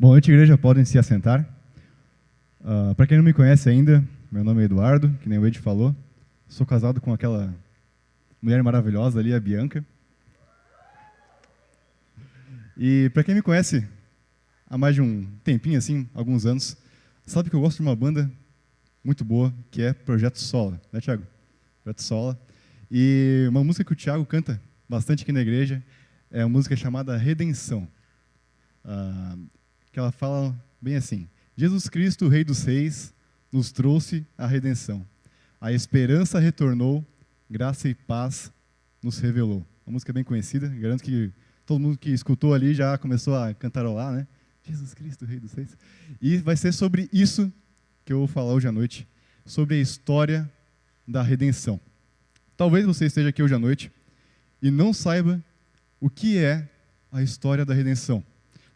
Boa noite, igreja. Podem se assentar. Para quem não me conhece ainda, meu nome é Eduardo, que nem o Ed falou. Sou casado com aquela mulher maravilhosa ali, a Bianca. E para quem me conhece há mais de um tempinho, assim, alguns anos, sabe que eu gosto de uma banda muito boa, que é Projeto Sola, né, Thiago? Projeto Sola. E uma música que o Thiago canta bastante aqui na igreja é uma música chamada Redenção. Que ela fala bem assim: Jesus Cristo, Rei dos Reis, nos trouxe a redenção. A esperança retornou, graça e paz nos revelou. Uma música bem conhecida, garanto que todo mundo que escutou ali já começou a cantarolar, né? Jesus Cristo, Rei dos Reis. E vai ser sobre isso que eu vou falar hoje à noite, sobre a história da redenção. Talvez você esteja aqui hoje à noite e não saiba o que é a história da redenção.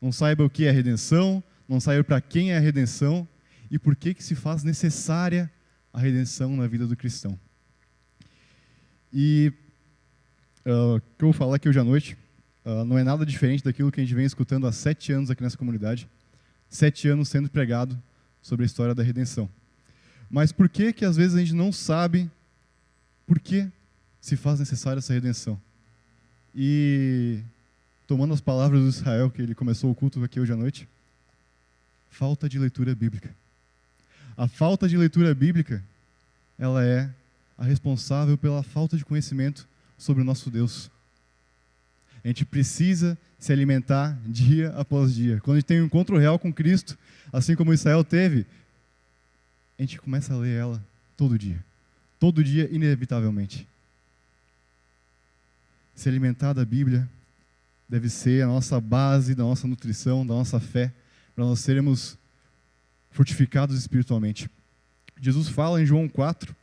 Não saiba o que é a redenção, não saiba para quem é a redenção e por que se faz necessária a redenção na vida do cristão. E o que eu vou falar aqui hoje à noite não é nada diferente daquilo que a gente vem escutando há 7 anos aqui nessa comunidade. 7 anos sendo pregado sobre a história da redenção. Mas por que às vezes a gente não sabe por que se faz necessária essa redenção? E tomando as palavras do Israel, que ele começou o culto aqui hoje à noite, falta de leitura bíblica. A falta de leitura bíblica, ela é a responsável pela falta de conhecimento sobre o nosso Deus. A gente precisa se alimentar dia após dia. Quando a gente tem um encontro real com Cristo, assim como Israel teve, a gente começa a ler ela todo dia, inevitavelmente. Se alimentar da Bíblia deve ser a nossa base, da nossa nutrição, da nossa fé, para nós sermos fortificados espiritualmente. Jesus fala em João 4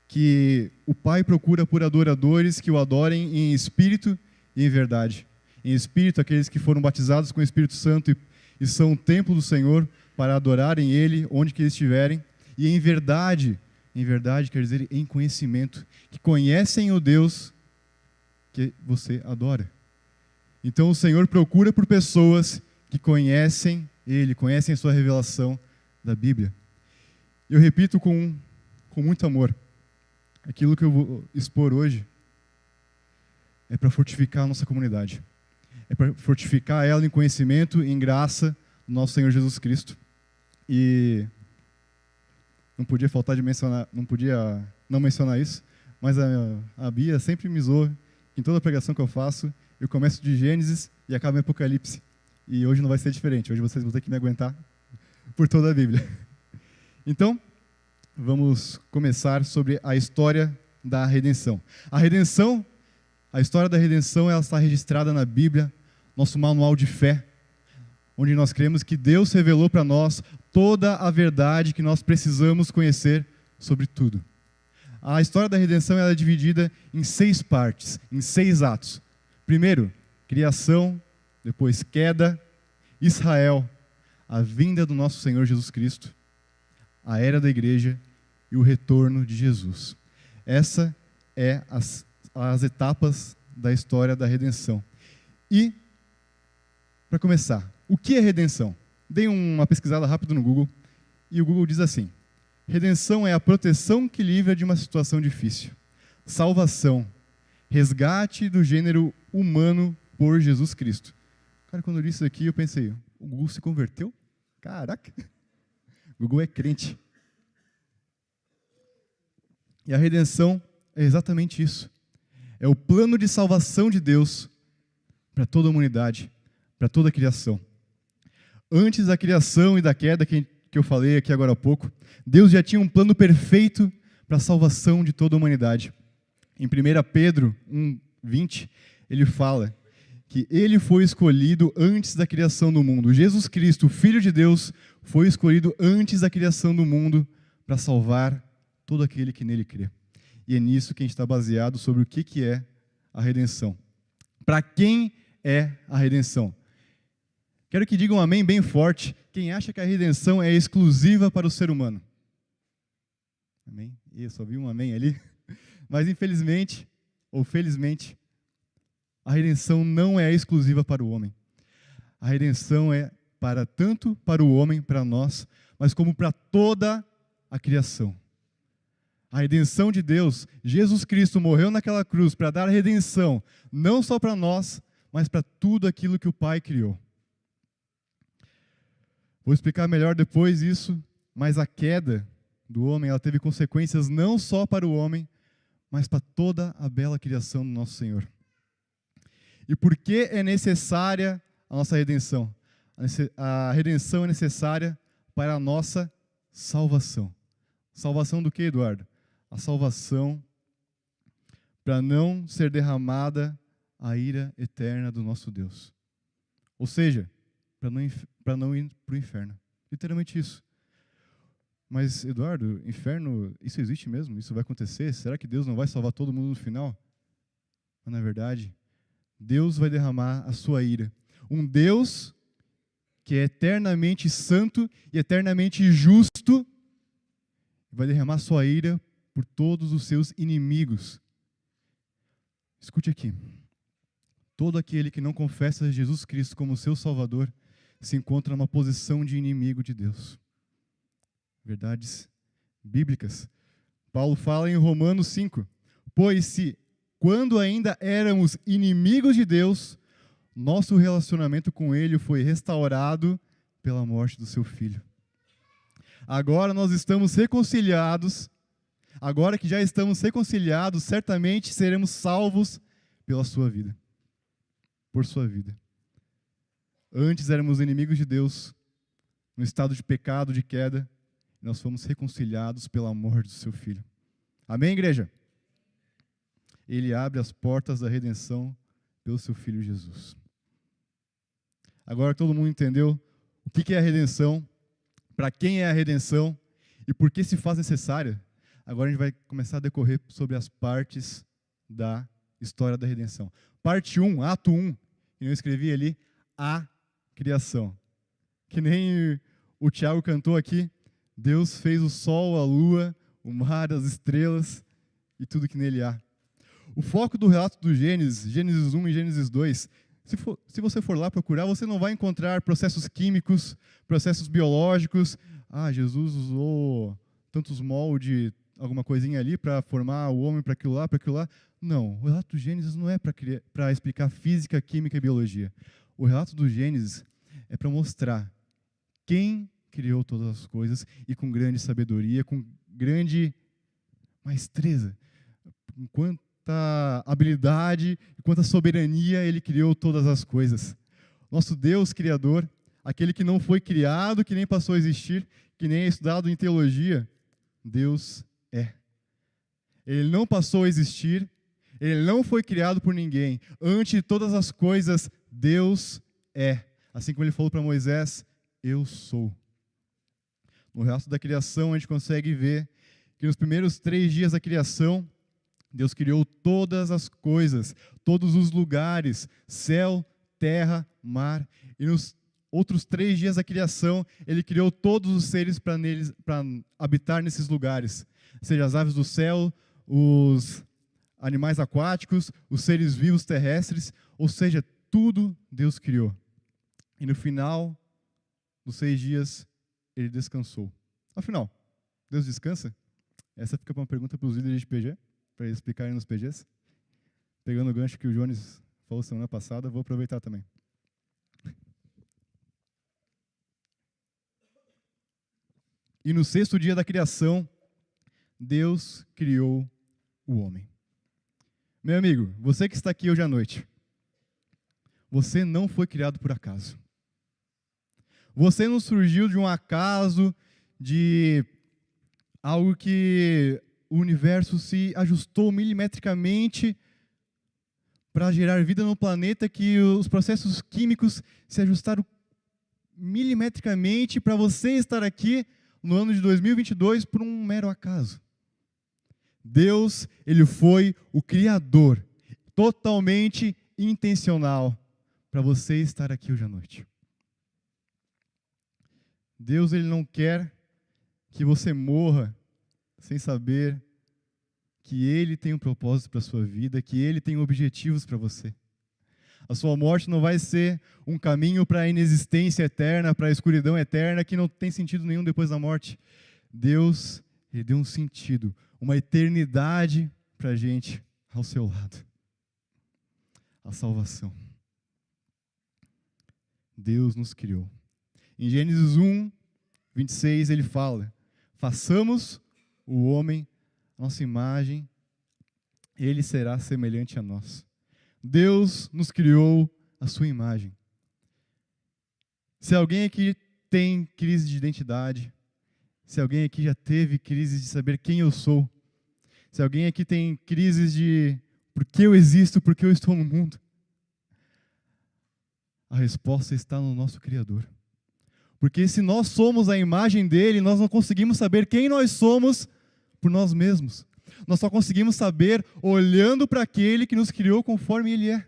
que o Pai procura por adoradores que o adorem em espírito e em verdade. Em espírito, aqueles que foram batizados com o Espírito Santo e são o templo do Senhor para adorarem Ele onde que eles estiverem. E em verdade quer dizer em conhecimento, que conhecem o Deus que você adora. Então o Senhor procura por pessoas que conhecem Ele, conhecem a sua revelação da Bíblia. Eu repito com muito amor, aquilo que eu vou expor hoje é para fortificar a nossa comunidade. É para fortificar ela em conhecimento, em graça do nosso Senhor Jesus Cristo. E não podia faltar de mencionar, não podia não mencionar isso, mas a Bia sempre me zoa. Em toda pregação que eu faço, eu começo de Gênesis e acabo em Apocalipse. E hoje não vai ser diferente. Hoje vocês vão ter que me aguentar por toda a Bíblia. Então, vamos começar sobre a história da redenção. A história da redenção, ela está registrada na Bíblia, nosso manual de fé, onde nós cremos que Deus revelou para nós toda a verdade que nós precisamos conhecer sobre tudo. A história da redenção ela é dividida em 6 partes, em 6 atos. Primeiro, criação, depois queda, Israel, a vinda do nosso Senhor Jesus Cristo, a era da igreja e o retorno de Jesus. Essa é as etapas da história da redenção. E, para começar, o que é redenção? Dei uma pesquisada rápida no Google, e o Google diz assim: redenção é a proteção que livra de uma situação difícil. Salvação, resgate do gênero humano por Jesus Cristo. Cara, quando eu li isso aqui, eu pensei, o Google se converteu? Caraca! O Google é crente. E a redenção é exatamente isso. É o plano de salvação de Deus para toda a humanidade, para toda a criação. Antes da criação e da queda que eu falei aqui agora há pouco, Deus já tinha um plano perfeito para a salvação de toda a humanidade. Em 1 Pedro 1:20, ele fala que ele foi escolhido antes da criação do mundo. Jesus Cristo, o Filho de Deus, foi escolhido antes da criação do mundo para salvar todo aquele que nele crê. E é nisso que a gente está baseado sobre o que é a redenção. Para quem é a redenção? Quero que digam um amém bem forte quem acha que a redenção é exclusiva para o ser humano. Amém? Eu só vi um amém ali. Mas infelizmente, ou felizmente, a redenção não é exclusiva para o homem. A redenção é para tanto para o homem, para nós, mas como para toda a criação. A redenção de Deus, Jesus Cristo morreu naquela cruz para dar a redenção, não só para nós, mas para tudo aquilo que o Pai criou. Vou explicar melhor depois isso, mas a queda do homem, ela teve consequências não só para o homem, mas para toda a bela criação do nosso Senhor. E por que é necessária a nossa redenção? A redenção é necessária para a nossa salvação. Salvação do que, Eduardo? A salvação para não ser derramada a ira eterna do nosso Deus. Ou seja, para não ir para o inferno. Literalmente isso. Mas, Eduardo, inferno, isso existe mesmo? Isso vai acontecer? Será que Deus não vai salvar todo mundo no final? Mas, na verdade, Deus vai derramar a sua ira. Um Deus que é eternamente santo e eternamente justo, vai derramar sua ira por todos os seus inimigos. Escute aqui. Todo aquele que não confessa Jesus Cristo como seu Salvador se encontra numa posição de inimigo de Deus. Verdades bíblicas. Paulo fala em Romanos 5. Pois se, quando ainda éramos inimigos de Deus, nosso relacionamento com Ele foi restaurado pela morte do seu Filho. Agora nós estamos reconciliados. Agora que já estamos reconciliados, certamente seremos salvos pela sua vida. Por sua vida. Antes éramos inimigos de Deus, no estado de pecado, de queda, e nós fomos reconciliados pela morte do seu Filho. Amém, igreja? Ele abre as portas da redenção pelo seu Filho Jesus. Agora todo mundo entendeu o que é a redenção, para quem é a redenção e por que se faz necessária. Agora a gente vai começar a decorrer sobre as partes da história da redenção. Parte 1, ato 1, que eu escrevi ali, a criação. Que nem o Tiago cantou aqui, Deus fez o sol, a lua, o mar, as estrelas e tudo que nele há. O foco do relato do Gênesis, Gênesis 1 e Gênesis 2, se você for lá procurar, você não vai encontrar processos químicos, processos biológicos. Jesus usou tantos moldes, alguma coisinha ali para formar o homem para aquilo lá. Não, o relato do Gênesis não é para explicar física, química e biologia. O relato do Gênesis é para mostrar quem criou todas as coisas e com grande sabedoria, com grande maestreza, com quanta habilidade e quanta soberania ele criou todas as coisas. Nosso Deus Criador, aquele que não foi criado, que nem passou a existir, que nem é estudado em teologia, Deus é. Ele não passou a existir, ele não foi criado por ninguém. Antes de todas as coisas, Deus é. Assim como ele falou para Moisés, eu sou. No resto da criação, a gente consegue ver que nos primeiros 3 dias da criação, Deus criou todas as coisas, todos os lugares, céu, terra, mar. E nos outros 3 dias da criação, Ele criou todos os seres para habitar nesses lugares. Seja as aves do céu, os animais aquáticos, os seres vivos terrestres, ou seja, tudo Deus criou. E no final dos 6 dias, Ele descansou. Afinal, Deus descansa? Essa fica uma pergunta para os líderes de PG, para eles explicarem nos PGs. Pegando o gancho que o Jones falou semana passada, vou aproveitar também. E no 6º dia da criação, Deus criou o homem. Meu amigo, você que está aqui hoje à noite, você não foi criado por acaso. Você não surgiu de um acaso, de algo que o universo se ajustou milimetricamente para gerar vida no planeta, que os processos químicos se ajustaram milimetricamente para você estar aqui no ano de 2022 por um mero acaso. Deus, Ele foi o Criador, totalmente intencional, para você estar aqui hoje à noite. Deus, Ele não quer que você morra sem saber que Ele tem um propósito para a sua vida, que Ele tem objetivos para você. A sua morte não vai ser um caminho para a inexistência eterna, para a escuridão eterna, que não tem sentido nenhum depois da morte. Deus, Ele deu um sentido, uma eternidade para a gente ao seu lado. A salvação. Deus nos criou. Em Gênesis 1, 26, ele fala: façamos o homem a nossa imagem, ele será semelhante a nós. Deus nos criou a sua imagem. Se alguém aqui tem crise de identidade, se alguém aqui já teve crise de saber quem eu sou, se alguém aqui tem crises de por que eu existo, por que eu estou no mundo, a resposta está no nosso Criador. Porque se nós somos a imagem dele, nós não conseguimos saber quem nós somos por nós mesmos. Nós só conseguimos saber olhando para aquele que nos criou conforme ele é.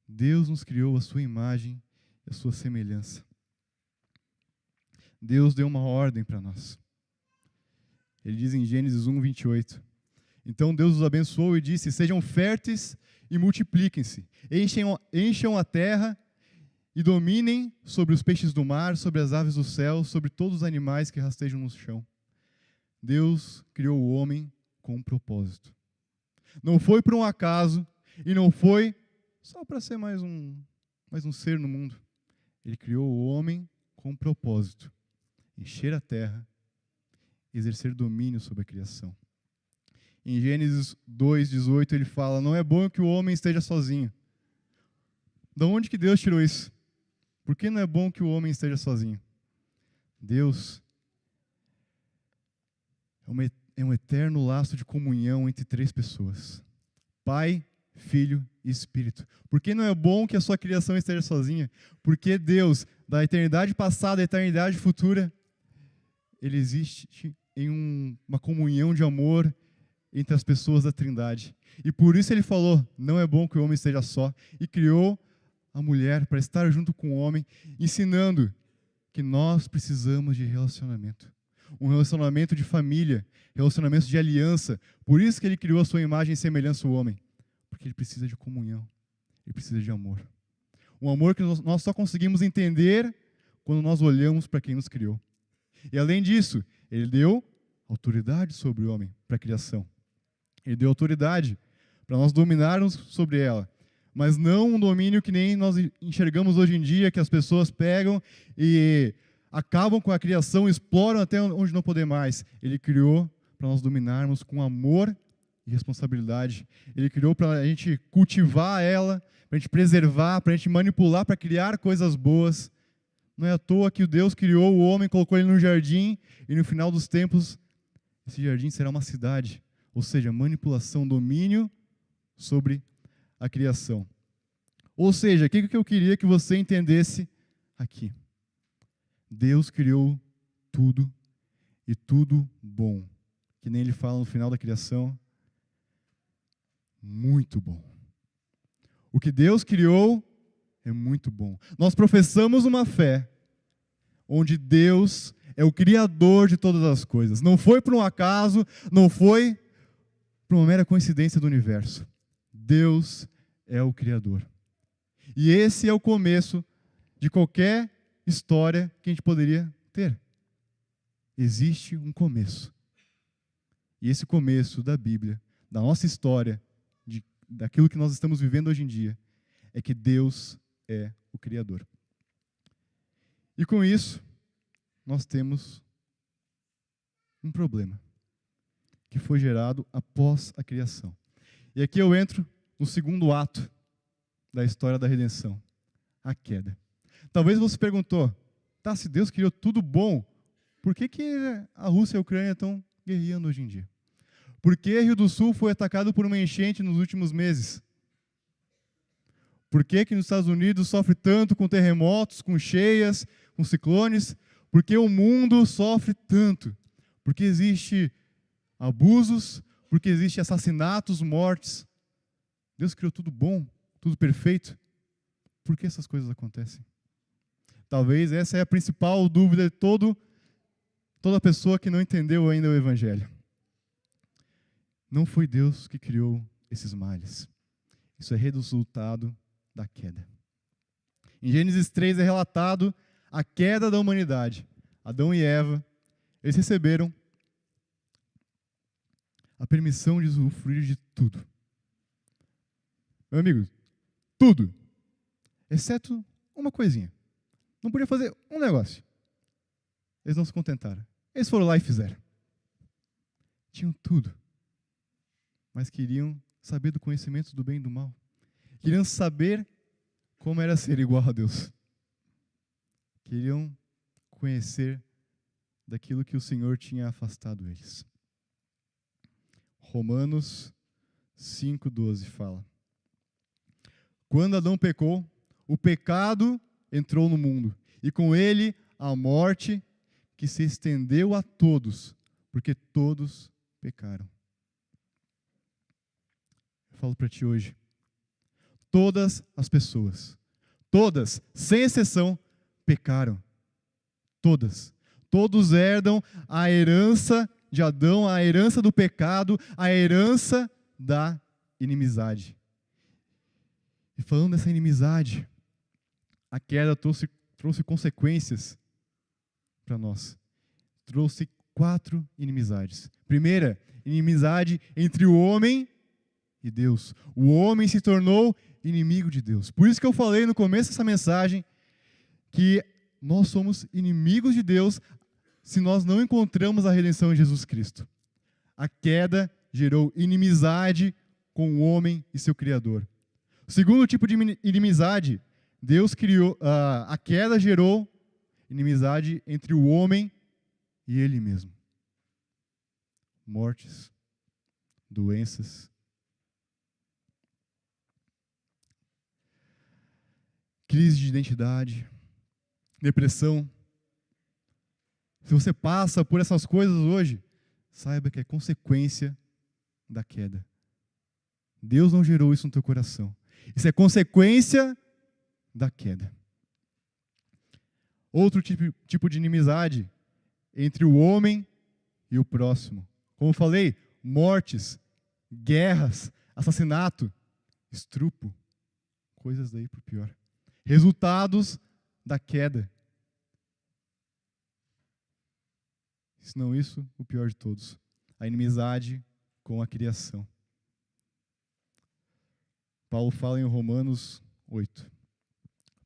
Deus nos criou a sua imagem e a sua semelhança. Deus deu uma ordem para nós. Ele diz em Gênesis 1, 28. Então Deus os abençoou e disse: sejam férteis e multipliquem-se, encham a terra e dominem sobre os peixes do mar, sobre as aves do céu, sobre todos os animais que rastejam no chão. Deus criou o homem com um propósito. Não foi por um acaso e não foi só para ser mais um ser no mundo. Ele criou o homem com um propósito: encher a terra, exercer domínio sobre a criação. Em Gênesis 2:18 ele fala: não é bom que o homem esteja sozinho. De onde que Deus tirou isso? Por que não é bom que o homem esteja sozinho? Deus é um eterno laço de comunhão entre três pessoas: Pai, Filho e Espírito. Por que não é bom que a sua criação esteja sozinha? Porque Deus, da eternidade passada à eternidade futura, Ele existe em uma comunhão de amor entre as pessoas da Trindade. E por isso Ele falou: não é bom que o homem esteja só. E criou a mulher para estar junto com o homem, ensinando que nós precisamos de relacionamento. Um relacionamento de família, relacionamento de aliança. Por isso que Ele criou a sua imagem e semelhança o homem. Porque ele precisa de comunhão. Ele precisa de amor. Um amor que nós só conseguimos entender quando nós olhamos para quem nos criou. E além disso, Ele deu autoridade sobre o homem para a criação. Ele deu autoridade para nós dominarmos sobre ela. Mas não um domínio que nem nós enxergamos hoje em dia, que as pessoas pegam e acabam com a criação, exploram até onde não poder mais. Ele criou para nós dominarmos com amor e responsabilidade. Ele criou para a gente cultivar ela, para a gente preservar, para a gente manipular, para criar coisas boas. Não é à toa que o Deus criou o homem, colocou ele no jardim, e no final dos tempos, esse jardim será uma cidade. Ou seja, manipulação, domínio sobre a criação. Ou seja, o que eu queria que você entendesse aqui? Deus criou tudo, e tudo bom. Que nem ele fala no final da criação, muito bom. O que Deus criou é muito bom. Nós professamos uma fé onde Deus é o Criador de todas as coisas. Não foi por um acaso, não foi por uma mera coincidência do universo. Deus é o Criador. E esse é o começo de qualquer história que a gente poderia ter. Existe um começo. E esse começo da Bíblia, da nossa história, daquilo que nós estamos vivendo hoje em dia, é que Deus é o Criador. E com isso, nós temos um problema que foi gerado após a criação. E aqui eu entro no segundo ato da história da redenção, a queda. Talvez você perguntou: tá, se Deus criou tudo bom, por que a Rússia e a Ucrânia estão guerreando hoje em dia? Por que Rio do Sul foi atacado por uma enchente nos últimos meses? Por que nos Estados Unidos sofre tanto com terremotos, com cheias, com ciclones? Por que o mundo sofre tanto? Porque existe abusos, porque existe assassinatos, mortes. Deus criou tudo bom, tudo perfeito. Por que essas coisas acontecem? Talvez essa é a principal dúvida de toda pessoa que não entendeu ainda o Evangelho. Não foi Deus que criou esses males. Isso é resultado da queda. Em Gênesis 3 é relatado a queda da humanidade. Adão e Eva, eles receberam a permissão de usufruir de tudo. Meu amigo, tudo. Exceto uma coisinha. Não podia fazer um negócio. Eles não se contentaram. Eles foram lá e fizeram. Tinham tudo. Mas queriam saber do conhecimento do bem e do mal. Queriam saber como era ser igual a Deus. Queriam conhecer daquilo que o Senhor tinha afastado eles. Romanos 5,12 fala: quando Adão pecou, o pecado entrou no mundo, e com ele a morte, que se estendeu a todos, porque todos pecaram. Eu falo para ti hoje, todas as pessoas, todas, sem exceção, pecaram. Todas. Todos herdam a herança de Adão, a herança do pecado, a herança da inimizade. E falando dessa inimizade, a queda trouxe consequências para nós. Trouxe 4 inimizades. Primeira, inimizade entre o homem e Deus. O homem se tornou inimigo de Deus. Por isso que eu falei no começo dessa mensagem que nós somos inimigos de Deus se nós não encontramos a redenção em Jesus Cristo. A queda gerou inimizade com o homem e seu Criador. O segundo tipo de inimizade, Deus criou, a queda gerou inimizade entre o homem e ele mesmo. Mortes, doenças, crise de identidade, depressão. Se você passa por essas coisas hoje, saiba que é consequência da queda. Deus não gerou isso no teu coração. Isso é consequência da queda. Outro tipo de inimizade entre o homem e o próximo. Como eu falei, mortes, guerras, assassinato, estupro, coisas daí para o pior. Resultados da queda. Se não isso, o pior de todos. A inimizade com a criação. Paulo fala em Romanos 8.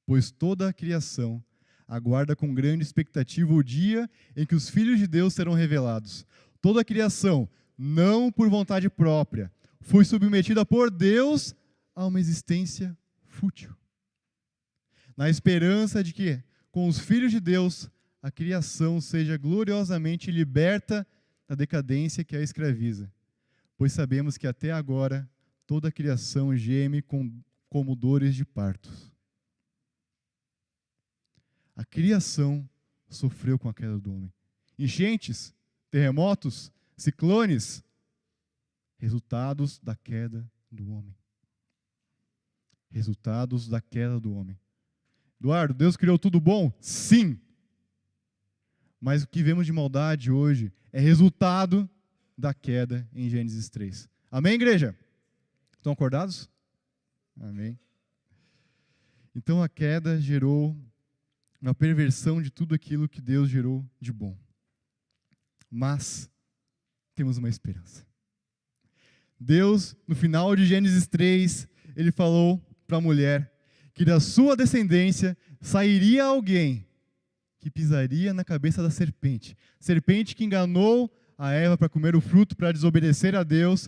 Pois toda a criação aguarda com grande expectativa o dia em que os filhos de Deus serão revelados. Toda a criação, não por vontade própria, foi submetida por Deus a uma existência fútil. Na esperança de que, com os filhos de Deus, a criação seja gloriosamente liberta da decadência que a escraviza. Pois sabemos que até agora toda a criação geme como dores de parto. A criação sofreu com a queda do homem. Enchentes, terremotos, ciclones, resultados da queda do homem. Resultados da queda do homem. Eduardo, Deus criou tudo bom? Sim. Mas o que vemos de maldade hoje é resultado da queda em Gênesis 3. Amém, igreja? Estão acordados? Amém. Então a queda gerou uma perversão de tudo aquilo que Deus gerou de bom. Mas temos uma esperança. Deus, no final de Gênesis 3, ele falou para a mulher que da sua descendência sairia alguém que pisaria na cabeça da serpente. Serpente que enganou a Eva para comer o fruto, para desobedecer a Deus.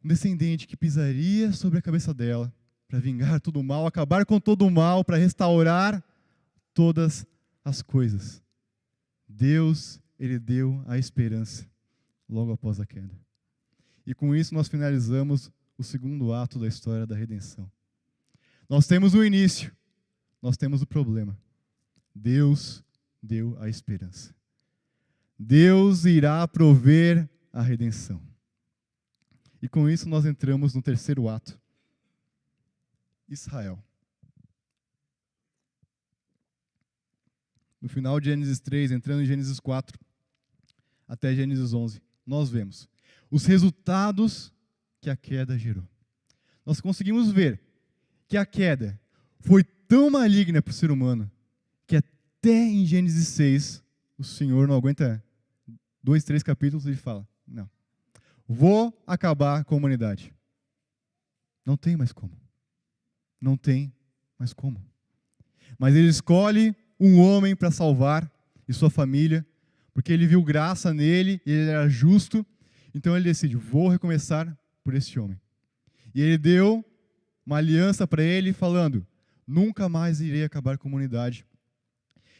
Um descendente que pisaria sobre a cabeça dela para vingar todo o mal, acabar com todo o mal, para restaurar todas as coisas. Deus, ele deu a esperança logo após a queda. E com isso nós finalizamos o segundo ato da história da redenção. Nós temos o início, nós temos o problema. Deus deu a esperança. Deus irá prover a redenção. E com isso nós entramos no terceiro ato. Israel. No final de Gênesis 3, entrando em Gênesis 4, até Gênesis 11, nós vemos os resultados que a queda gerou. nós conseguimos ver que a queda foi tão maligna para o ser humano que até em Gênesis 6, o Senhor não aguenta 2, 3 capítulos e ele fala, não, vou acabar com a humanidade. Não tem mais como. Não tem mais como. Mas ele escolhe um homem para salvar e sua família, porque ele viu graça nele, ele era justo, então ele decide, vou recomeçar por este homem. E ele deu uma aliança para ele, falando, nunca mais irei acabar com a humanidade.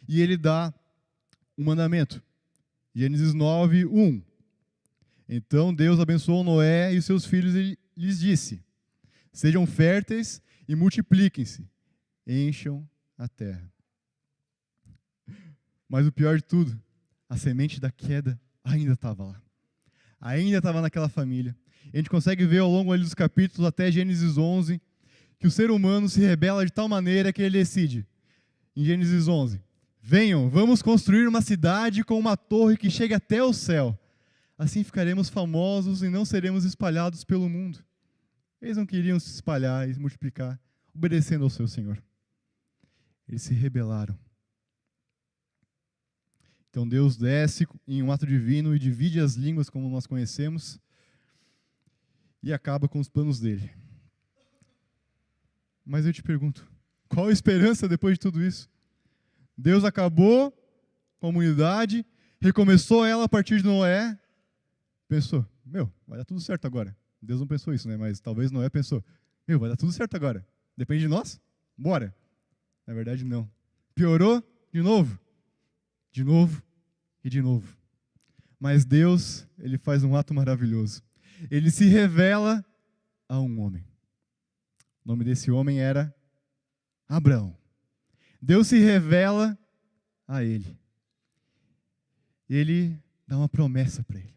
E ele dá um mandamento. Gênesis 9, 1. Então Deus abençoou Noé e os seus filhos e lhes disse, sejam férteis e multipliquem-se, encham a terra. Mas o pior de tudo, a semente da queda ainda estava lá. Ainda estava naquela família. A gente consegue ver ao longo ali dos capítulos, até Gênesis 11, que o ser humano se rebela de tal maneira que ele decide, em Gênesis 11, venham, vamos construir uma cidade com uma torre que chegue até o céu. Assim ficaremos famosos e não seremos espalhados pelo mundo. Eles não queriam se espalhar e se multiplicar, obedecendo ao seu Senhor. Eles se rebelaram. Então Deus desce em um ato divino e divide as línguas como nós conhecemos e acaba com os planos dele. Mas eu te pergunto, qual a esperança depois de tudo isso? Deus acabou com a humanidade, recomeçou ela a partir de Noé, pensou, vai dar tudo certo agora. Deus não pensou isso, né? Mas talvez Noé pensou, vai dar tudo certo agora. Depende de nós? Bora. Na verdade, não. Piorou de novo. De novo e de novo. Mas Deus, ele faz um ato maravilhoso. Ele se revela a um homem. O nome desse homem era Abraão. Deus se revela a ele. Ele dá uma promessa para ele.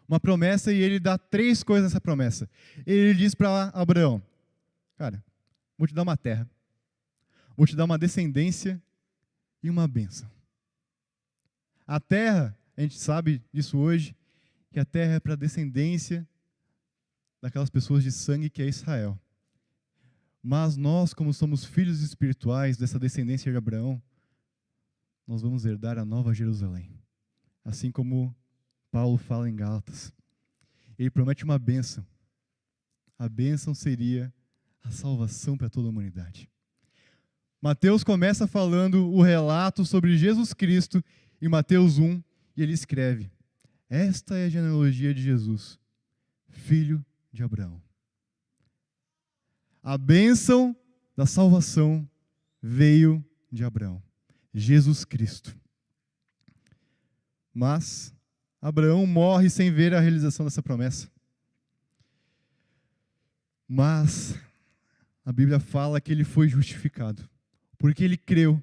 Uma promessa, e ele dá 3 coisas nessa promessa. Ele diz para Abraão, cara, vou te dar uma terra, vou te dar uma descendência e uma bênção. A terra, a gente sabe disso hoje, que a terra é para a descendência daquelas pessoas de sangue que é Israel. Mas nós, como somos filhos espirituais dessa descendência de Abraão, nós vamos herdar a nova Jerusalém. Assim como Paulo fala em Gálatas. Ele promete uma bênção. A bênção seria a salvação para toda a humanidade. Mateus começa falando o relato sobre Jesus Cristo em Mateus 1, e ele escreve, esta é a genealogia de Jesus, filho de Abraão. A bênção da salvação veio de Abraão, Jesus Cristo. Mas Abraão morre sem ver a realização dessa promessa. Mas a Bíblia fala que ele foi justificado, porque ele creu.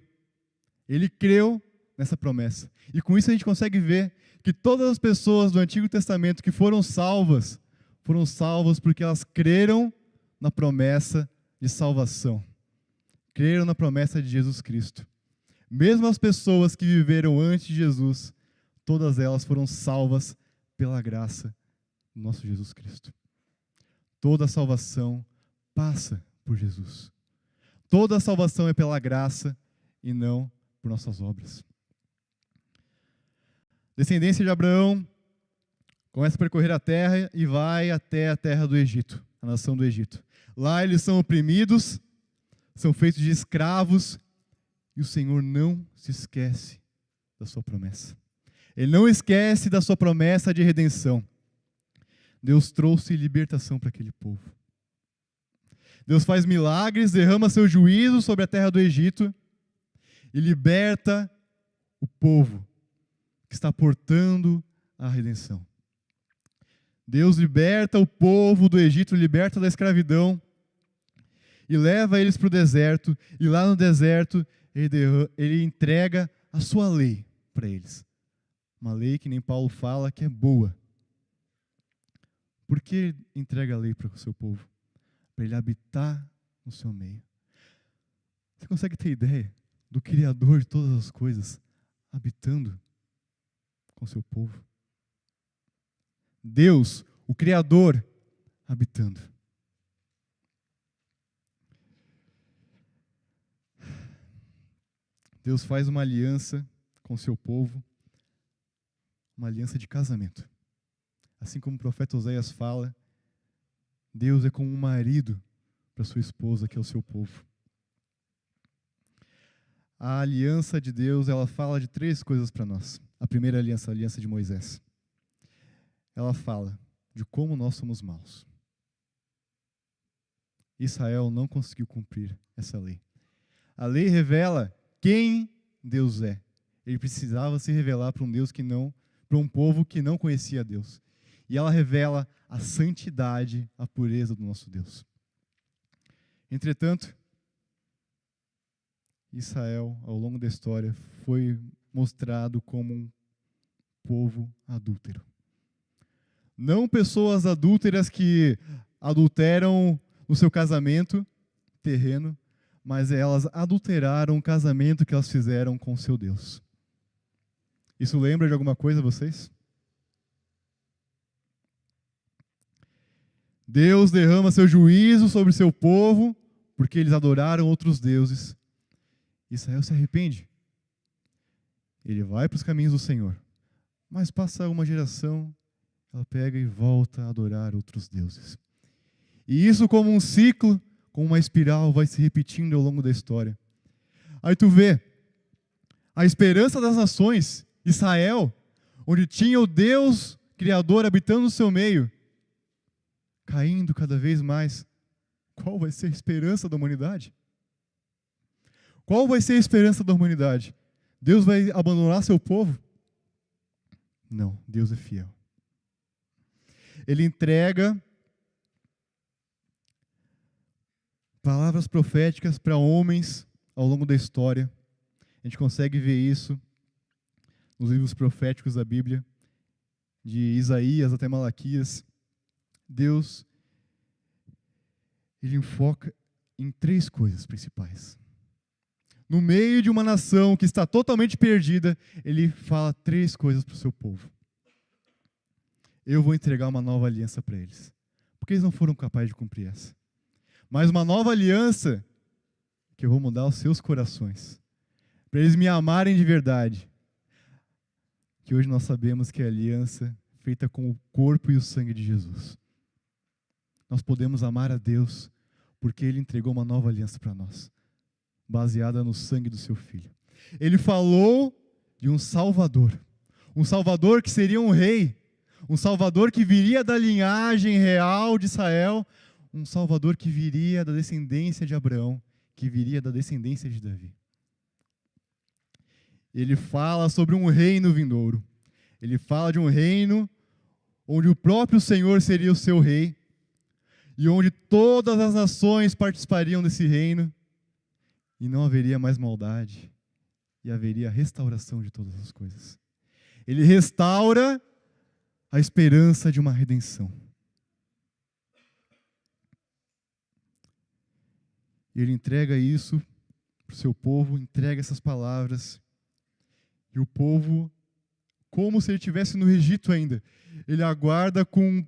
Ele creu nessa promessa. E com isso a gente consegue ver que todas as pessoas do Antigo Testamento que foram salvas porque elas creram na promessa de salvação. Creram na promessa de Jesus Cristo. Mesmo as pessoas que viveram antes de Jesus, todas elas foram salvas pela graça do nosso Jesus Cristo. Toda a salvação passa por Jesus. Toda a salvação é pela graça e não por nossas obras. Descendência de Abraão começa a percorrer a terra e vai até a terra do Egito, a nação do Egito. Lá eles são oprimidos, são feitos de escravos, e o Senhor não se esquece da sua promessa. Ele não esquece da sua promessa de redenção. Deus trouxe libertação para aquele povo. Deus faz milagres, derrama seu juízo sobre a terra do Egito e liberta o povo que está portando a redenção. Deus liberta o povo do Egito, liberta da escravidão e leva eles para o deserto. E lá no deserto ele entrega a sua lei para eles. Uma lei que nem Paulo fala que é boa. Por que ele entrega a lei para o seu povo? Para ele habitar no seu meio. Você consegue ter ideia do Criador de todas as coisas habitando com o seu povo? Deus, o Criador, habitando. Deus faz uma aliança com o seu povo, uma aliança de casamento. Assim como o profeta Oséias fala, Deus é como um marido para sua esposa, que é o seu povo. A aliança de Deus, ela fala de 3 coisas para nós. A primeira aliança, a aliança de Moisés. Ela fala de como nós somos maus. Israel não conseguiu cumprir essa lei. A lei revela quem Deus é. Ele precisava se revelar para um povo que não conhecia Deus. E ela revela a santidade, a pureza do nosso Deus. Entretanto, Israel, ao longo da história, foi mostrado como um povo adúltero. Não pessoas adúlteras que adulteram no seu casamento terreno, mas elas adulteraram o casamento que elas fizeram com o seu Deus. Isso lembra de alguma coisa a vocês? Deus derrama seu juízo sobre o seu povo, porque eles adoraram outros deuses. Israel se arrepende. Ele vai para os caminhos do Senhor. Mas passa uma geração, ela pega e volta a adorar outros deuses. E isso, como um ciclo, como uma espiral, vai se repetindo ao longo da história. Aí tu vê a esperança das nações, Israel, onde tinha o Deus Criador habitando no seu meio, caindo cada vez mais. Qual vai ser a esperança da humanidade? Qual vai ser a esperança da humanidade? Deus vai abandonar seu povo? Não, Deus é fiel. Ele entrega palavras proféticas para homens ao longo da história. A gente consegue ver isso nos livros proféticos da Bíblia, de Isaías até Malaquias. Deus, ele enfoca em 3 coisas principais. No meio de uma nação que está totalmente perdida, ele fala 3 coisas para o seu povo. Eu vou entregar uma nova aliança para eles, porque eles não foram capazes de cumprir essa. Mas uma nova aliança que eu vou mudar os seus corações, para eles me amarem de verdade. Que hoje nós sabemos que é a aliança feita com o corpo e o sangue de Jesus. Nós podemos amar a Deus porque Ele entregou uma nova aliança para nós, baseada no sangue do seu Filho. Ele falou de um Salvador que seria um rei, um Salvador que viria da linhagem real de Israel, um Salvador que viria da descendência de Abraão, que viria da descendência de Davi. Ele fala sobre um reino vindouro. Ele fala de um reino onde o próprio Senhor seria o seu rei e onde todas as nações participariam desse reino e não haveria mais maldade e haveria restauração de todas as coisas. Ele restaura a esperança de uma redenção. E ele entrega isso para o seu povo, entrega essas palavras. E o povo, como se ele estivesse no Egito ainda, ele aguarda com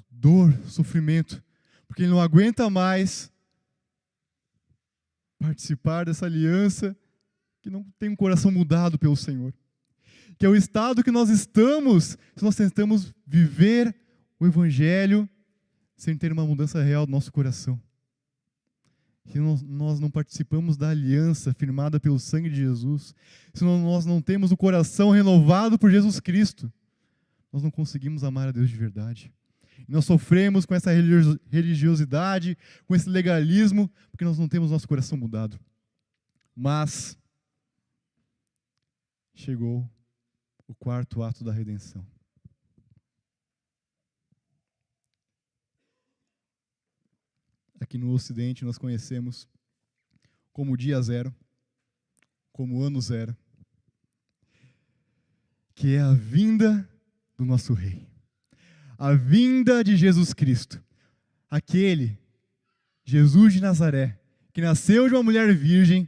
dor, sofrimento, porque ele não aguenta mais participar dessa aliança que não tem um coração mudado pelo Senhor. Que é o estado que nós estamos, se nós tentamos viver o Evangelho sem ter uma mudança real do nosso coração. Se nós não participamos da aliança firmada pelo sangue de Jesus, se nós não temos o coração renovado por Jesus Cristo, nós não conseguimos amar a Deus de verdade. Nós sofremos com essa religiosidade, com esse legalismo, porque nós não temos nosso coração mudado. Mas chegou o 4º ato da redenção. Aqui no Ocidente nós conhecemos como dia 0, como ano 0, que é a vinda do nosso Rei. A vinda de Jesus Cristo. Aquele, Jesus de Nazaré, que nasceu de uma mulher virgem,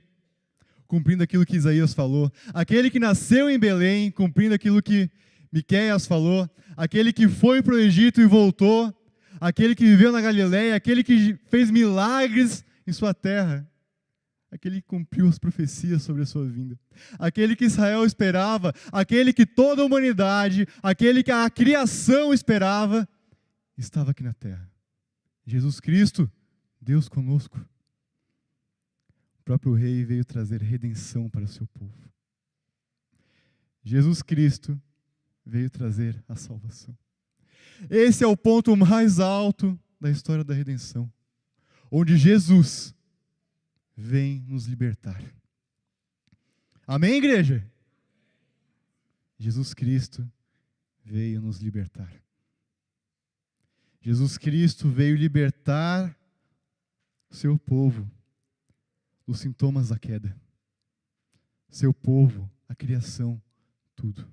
cumprindo aquilo que Isaías falou. Aquele que nasceu em Belém, cumprindo aquilo que Miqueias falou. Aquele que foi para o Egito e voltou. Aquele que viveu na Galileia, aquele que fez milagres em sua terra. aquele que cumpriu as profecias sobre a sua vinda, aquele que Israel esperava, aquele que toda a humanidade, aquele que a criação esperava, estava aqui na terra. Jesus Cristo, Deus conosco. O próprio Rei veio trazer redenção para o seu povo. Jesus Cristo veio trazer a salvação. Esse é o ponto mais alto da história da redenção, onde Jesus vem nos libertar. Amém, igreja? Jesus Cristo veio nos libertar. Jesus Cristo veio libertar seu povo dos sintomas da queda. Seu povo, a criação, tudo.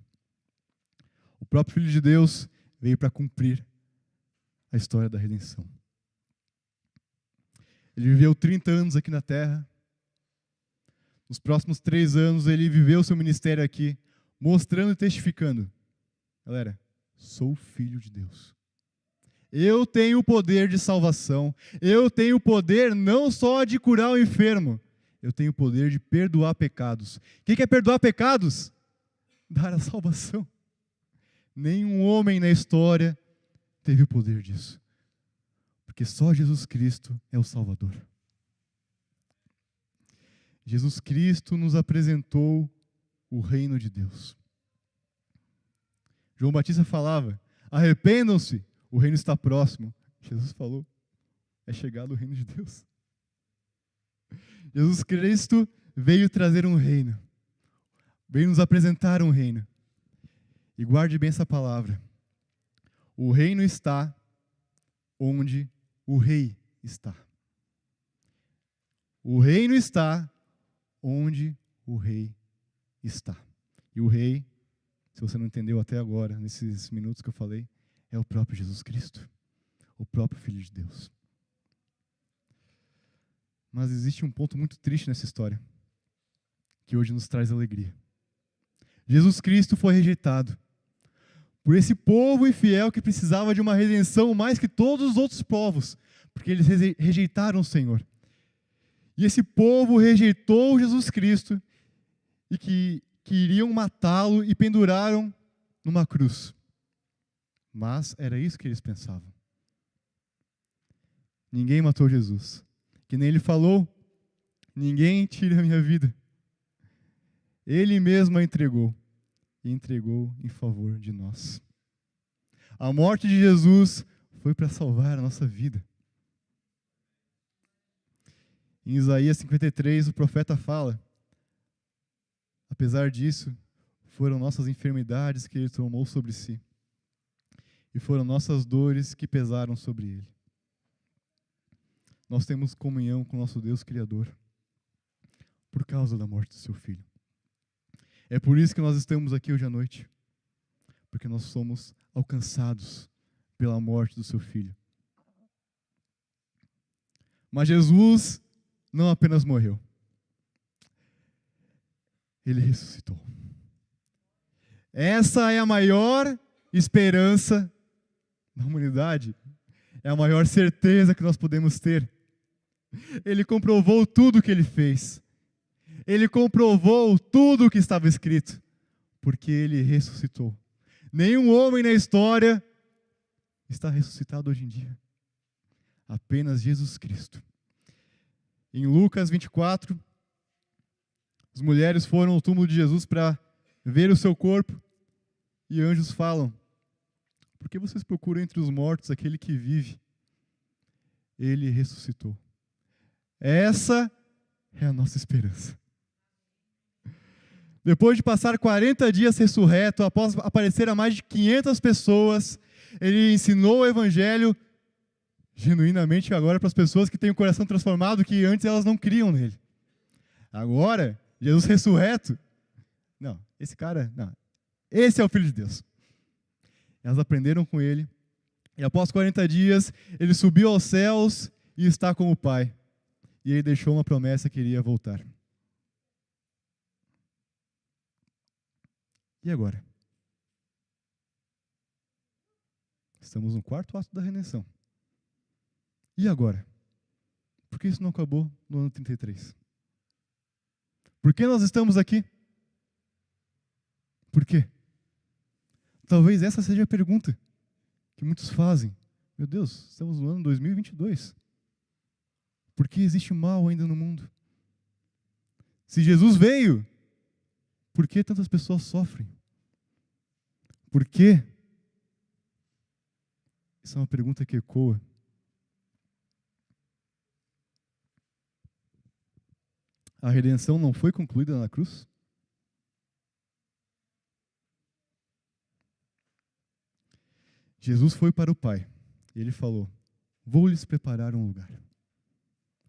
O próprio Filho de Deus veio para cumprir a história da redenção. Ele viveu 30 anos aqui na terra. Nos próximos 3 anos, ele viveu seu ministério aqui, mostrando e testificando. Galera, sou filho de Deus. Eu tenho o poder de salvação. Eu tenho o poder não só de curar o enfermo. Eu tenho o poder de perdoar pecados. O que é perdoar pecados? Dar a salvação. Nenhum homem na história teve o poder disso. Porque só Jesus Cristo é o Salvador. Jesus Cristo nos apresentou o reino de Deus. João Batista falava, arrependam-se, o reino está próximo. Jesus falou, é chegado o reino de Deus. Jesus Cristo veio trazer um reino. Veio nos apresentar um reino. E guarde bem essa palavra. O reino está onde o rei está. O reino está onde o rei está. E o rei, se você não entendeu até agora, nesses minutos que eu falei, é o próprio Jesus Cristo, o próprio Filho de Deus. Mas existe um ponto muito triste nessa história, que hoje nos traz alegria. Jesus Cristo foi rejeitado por esse povo infiel que precisava de uma redenção mais que todos os outros povos, porque eles rejeitaram o Senhor. E esse povo rejeitou Jesus Cristo e que iriam matá-lo e penduraram numa cruz. Mas era isso que eles pensavam. Ninguém matou Jesus. Que nem ele falou, ninguém tira a minha vida. Ele mesmo a entregou. E entregou em favor de nós. A morte de Jesus foi para salvar a nossa vida. Em Isaías 53, o profeta fala, apesar disso, foram nossas enfermidades que ele tomou sobre si, e foram nossas dores que pesaram sobre ele. Nós temos comunhão com o nosso Deus Criador, por causa da morte do seu Filho. É por isso que nós estamos aqui hoje à noite, porque nós somos alcançados pela morte do seu Filho. Mas Jesus não apenas morreu, ele ressuscitou. Essa é a maior esperança da humanidade, é a maior certeza que nós podemos ter. Ele comprovou tudo o que ele fez. Ele comprovou tudo o que estava escrito, porque ele ressuscitou. Nenhum homem na história está ressuscitado hoje em dia. Apenas Jesus Cristo. Em Lucas 24, as mulheres foram ao túmulo de Jesus para ver o seu corpo, e anjos falam, por que vocês procuram entre os mortos aquele que vive? Ele ressuscitou. Essa é a nossa esperança. Depois de passar 40 dias ressurreto, após aparecer a mais de 500 pessoas, ele ensinou o evangelho genuinamente agora para as pessoas que têm o coração transformado, que antes elas não criam nele. Agora, Jesus ressurreto, não, esse é o Filho de Deus. Elas aprenderam com ele, e após 40 dias, ele subiu aos céus e está com o Pai. E ele deixou uma promessa que iria voltar. E agora? Estamos no 4º ato da redenção. E agora? Por que isso não acabou no ano 33? Por que nós estamos aqui? Por quê? Talvez essa seja a pergunta que muitos fazem. Meu Deus, estamos no ano 2022. Por que existe mal ainda no mundo? Se Jesus veio, por que tantas pessoas sofrem? Por quê? Essa é uma pergunta que ecoa. A redenção não foi concluída na cruz? Jesus foi para o Pai e ele falou: vou lhes preparar um lugar.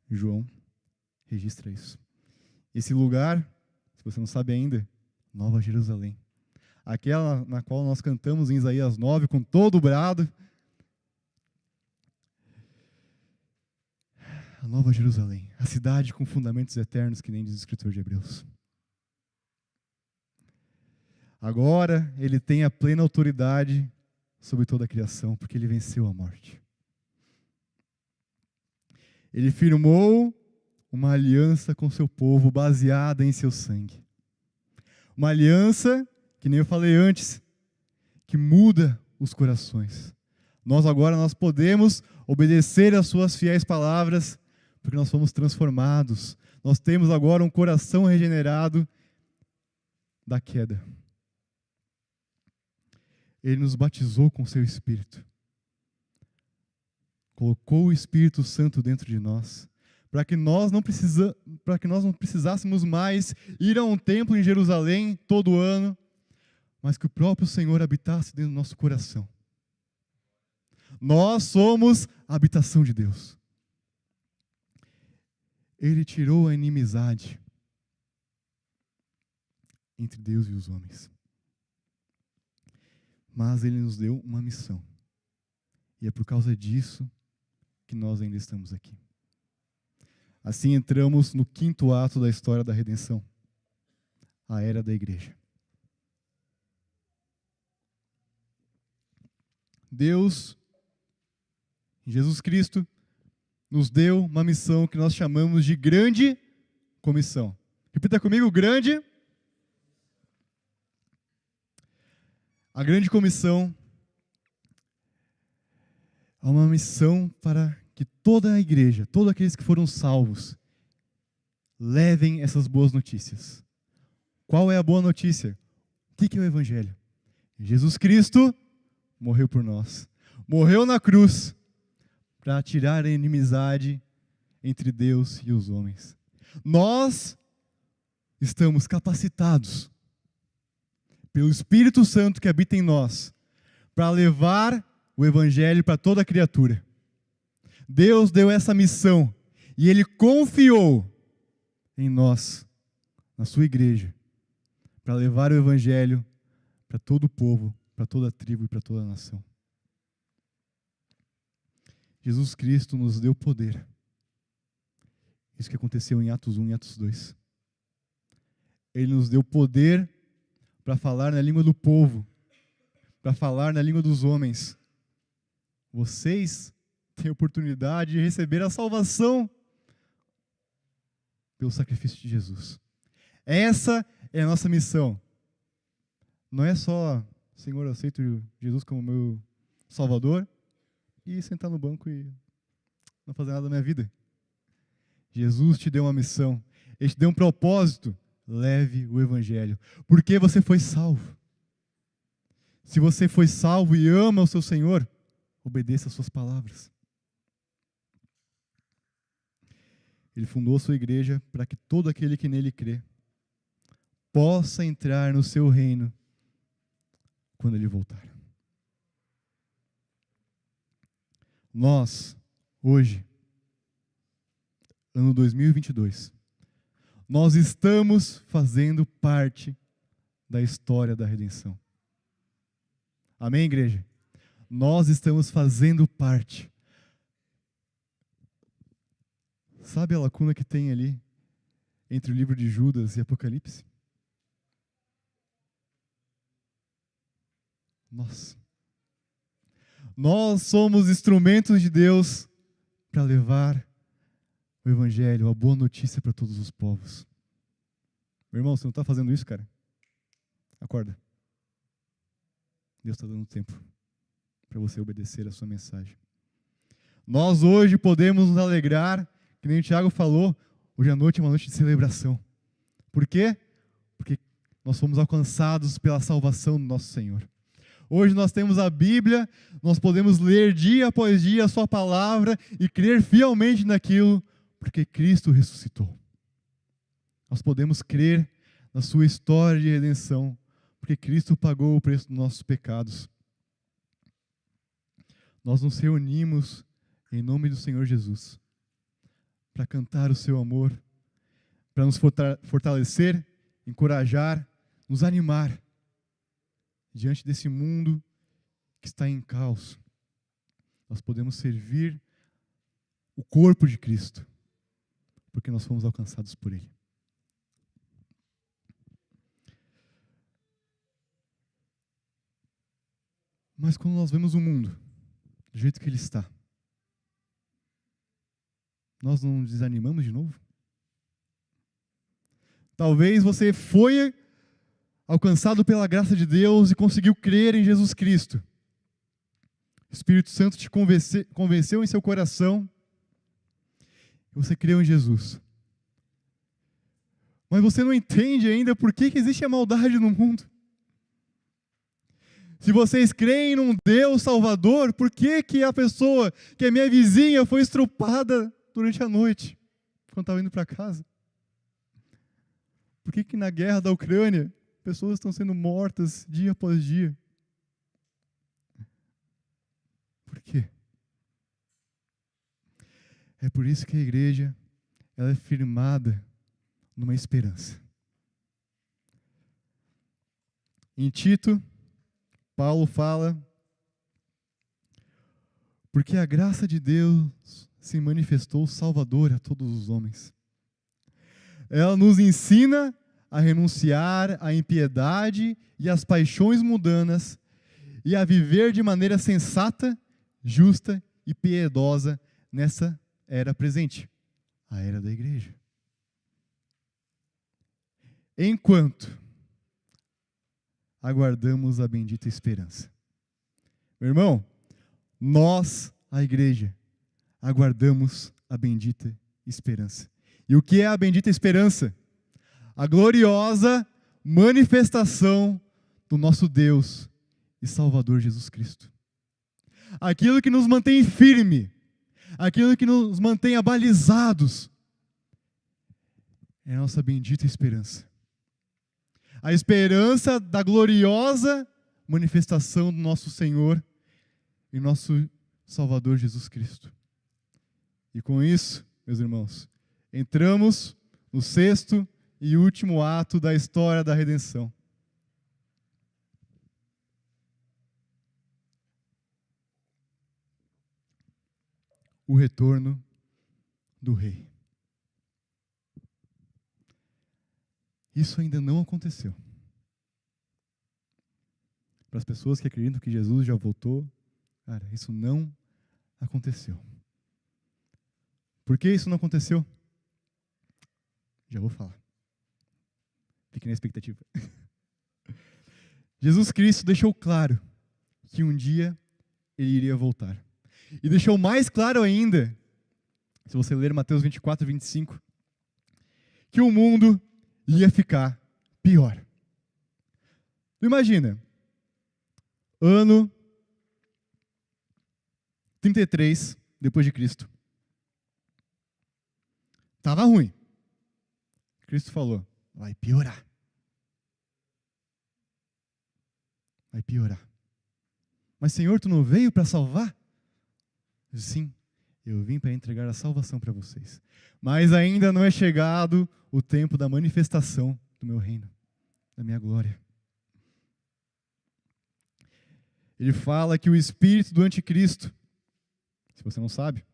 João registra isso. Esse lugar, se você não sabe ainda, Nova Jerusalém. Aquela na qual nós cantamos em Isaías 9 com todo o brado. A Nova Jerusalém, a cidade com fundamentos eternos, que nem diz o escritor de Hebreus. Agora ele tem a plena autoridade sobre toda a criação, porque ele venceu a morte. Ele firmou uma aliança com seu povo baseada em seu sangue. Uma aliança, que nem eu falei antes, que muda os corações. Nós podemos obedecer às suas fiéis palavras, porque nós fomos transformados. Nós temos agora um coração regenerado da queda. Ele nos batizou com seu Espírito. Colocou o Espírito Santo dentro de nós, para que nós não precisássemos mais ir a um templo em Jerusalém todo ano, mas que o próprio Senhor habitasse dentro do nosso coração. Nós somos a habitação de Deus. Ele tirou a inimizade entre Deus e os homens. Mas ele nos deu uma missão. E é por causa disso que nós ainda estamos aqui. Assim entramos no 5º ato da história da redenção, a era da igreja. Deus, Jesus Cristo, nos deu uma missão que nós chamamos de grande comissão. Repita comigo, grande. A grande comissão é uma missão para que toda a igreja, todos aqueles que foram salvos, levem essas boas notícias. Qual é a boa notícia? O que é o Evangelho? Jesus Cristo morreu por nós. Morreu na cruz para tirar a inimizade entre Deus e os homens. Nós estamos capacitados pelo Espírito Santo que habita em nós para levar o Evangelho para toda criatura. Deus deu essa missão e Ele confiou em nós, na sua igreja, para levar o Evangelho para todo o povo, para toda a tribo e para toda a nação. Jesus Cristo nos deu poder. Isso que aconteceu em Atos 1 e Atos 2. Ele nos deu poder para falar na língua do povo, para falar na língua dos homens. Vocês têm a oportunidade de receber a salvação pelo sacrifício de Jesus. Essa é a nossa missão. Não é só, Senhor, eu aceito Jesus como meu Salvador e sentar no banco e não fazer nada da minha vida. Jesus te deu uma missão, Ele te deu um propósito. Leve o Evangelho. Porque você foi salvo. Se você foi salvo e ama o seu Senhor, obedeça às suas palavras. Ele fundou a sua igreja para que todo aquele que nele crê possa entrar no seu reino quando ele voltar. Nós, hoje, ano 2022, nós estamos fazendo parte da história da redenção. Amém, igreja? Nós estamos fazendo parte. Sabe a lacuna que tem ali entre o livro de Judas e Apocalipse? Nós somos instrumentos de Deus para levar o Evangelho, a boa notícia para todos os povos. Meu irmão, você não está fazendo isso, cara? Acorda. Deus está dando tempo para você obedecer a sua mensagem. Nós hoje podemos nos alegrar, que nem o Tiago falou, hoje à noite é uma noite de celebração. Por quê? Porque nós fomos alcançados pela salvação do nosso Senhor. Hoje nós temos a Bíblia, nós podemos ler dia após dia a sua palavra e crer fielmente naquilo, porque Cristo ressuscitou. Nós podemos crer na sua história de redenção, porque Cristo pagou o preço dos nossos pecados. Nós nos reunimos em nome do Senhor Jesus, para cantar o seu amor, para nos fortalecer, encorajar, nos animar diante desse mundo que está em caos. Nós podemos servir o corpo de Cristo, porque nós fomos alcançados por Ele. Mas quando nós vemos o mundo do jeito que ele está, nós não desanimamos de novo? Talvez você foi alcançado pela graça de Deus e conseguiu crer em Jesus Cristo. O Espírito Santo te convenceu em seu coração e você creu em Jesus. Mas você não entende ainda por que existe a maldade no mundo. Se vocês creem num Deus Salvador, por que a pessoa, que é minha vizinha, foi estrupada durante a noite, quando estava indo para casa? Por que na guerra da Ucrânia, pessoas estão sendo mortas dia após dia? Por quê? É por isso que a igreja, ela é firmada numa esperança. Em Tito, Paulo fala: porque a graça de Deus se manifestou salvadora a todos os homens. Ela nos ensina a renunciar à impiedade e às paixões mundanas e a viver de maneira sensata, justa e piedosa nessa era presente, a era da igreja. Enquanto aguardamos a bendita esperança. Meu irmão, nós, a igreja, aguardamos a bendita esperança. E o que é a bendita esperança? A gloriosa manifestação do nosso Deus e Salvador Jesus Cristo. Aquilo que nos mantém firme, aquilo que nos mantém abalizados, é a nossa bendita esperança. A esperança da gloriosa manifestação do nosso Senhor e nosso Salvador Jesus Cristo. E com isso, meus irmãos, entramos no sexto e último ato da história da redenção. O retorno do Rei. Isso ainda não aconteceu. Para as pessoas que acreditam que Jesus já voltou, cara, isso não aconteceu. Por que isso não aconteceu? Já vou falar. Fique na expectativa. Jesus Cristo deixou claro que um dia Ele iria voltar. E deixou mais claro ainda, se você ler Mateus 24, 25, que o mundo ia ficar pior. Imagina, ano 33 depois de Cristo. Estava ruim. Cristo falou: vai piorar. Vai piorar. Mas, Senhor, tu não veio para salvar? Sim, eu vim para entregar a salvação para vocês. Mas ainda não é chegado o tempo da manifestação do meu reino, da minha glória. Ele fala que o espírito do anticristo, se você não sabe,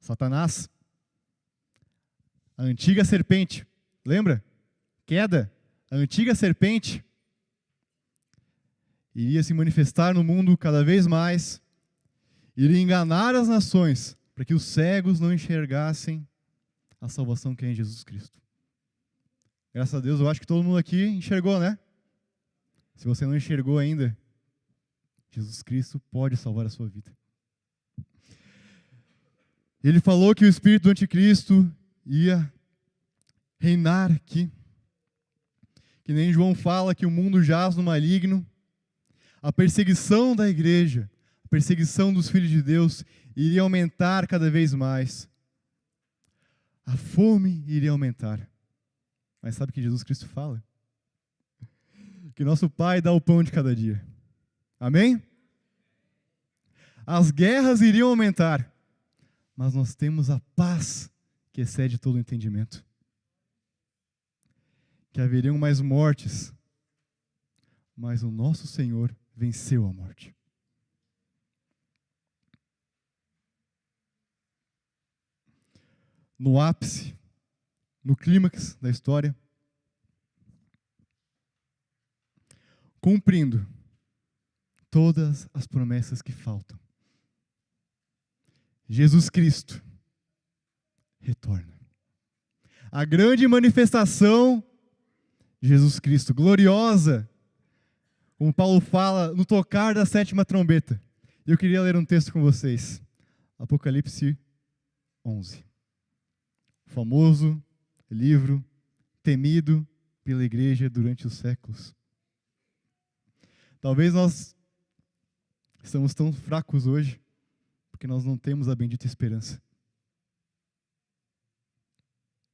Satanás, a antiga serpente, lembra? Queda, a antiga serpente, iria se manifestar no mundo cada vez mais, iria enganar as nações, para que os cegos não enxergassem a salvação que é em Jesus Cristo. Graças a Deus, eu acho que todo mundo aqui enxergou, né? Se você não enxergou ainda, Jesus Cristo pode salvar a sua vida. Ele falou que o espírito do anticristo ia reinar aqui. Que nem João fala que o mundo jaz no maligno. A perseguição da igreja, a perseguição dos filhos de Deus iria aumentar cada vez mais. A fome iria aumentar. Mas sabe o que Jesus Cristo fala? Que nosso Pai dá o pão de cada dia. Amém? As guerras iriam aumentar, mas nós temos a paz que excede todo o entendimento. Que haveriam mais mortes, mas o nosso Senhor venceu a morte. No ápice, no clímax da história, cumprindo todas as promessas que faltam, Jesus Cristo retorna. A grande manifestação de Jesus Cristo, gloriosa, como Paulo fala, no tocar da 7ª trombeta. Eu queria ler um texto com vocês. Apocalipse 11. O famoso livro temido pela igreja durante os séculos. Talvez nós estamos tão fracos hoje, porque nós não temos a bendita esperança.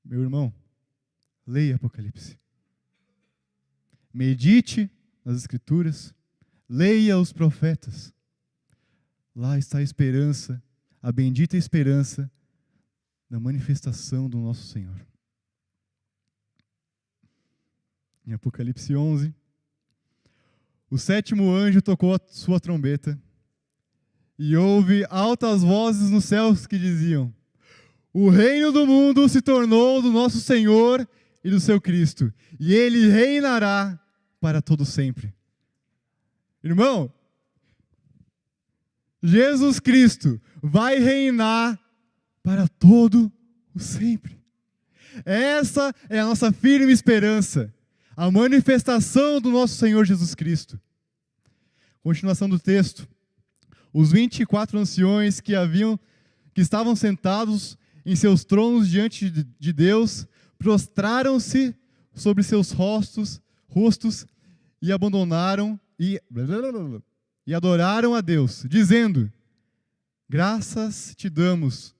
Meu irmão, leia Apocalipse. Medite nas Escrituras, leia os profetas. Lá está a esperança, a bendita esperança da manifestação do nosso Senhor. Em Apocalipse 11, o 7º anjo tocou a sua trombeta e houve altas vozes nos céus que diziam: o reino do mundo se tornou do nosso Senhor e do seu Cristo, e ele reinará para todo sempre. Irmão, Jesus Cristo vai reinar para todo o sempre. Essa é a nossa firme esperança, a manifestação do nosso Senhor Jesus Cristo. Continuação do texto. Os 24 anciões que estavam sentados em seus tronos diante de Deus, prostraram-se sobre seus rostos e abandonaram e adoraram a Deus, dizendo: graças te damos,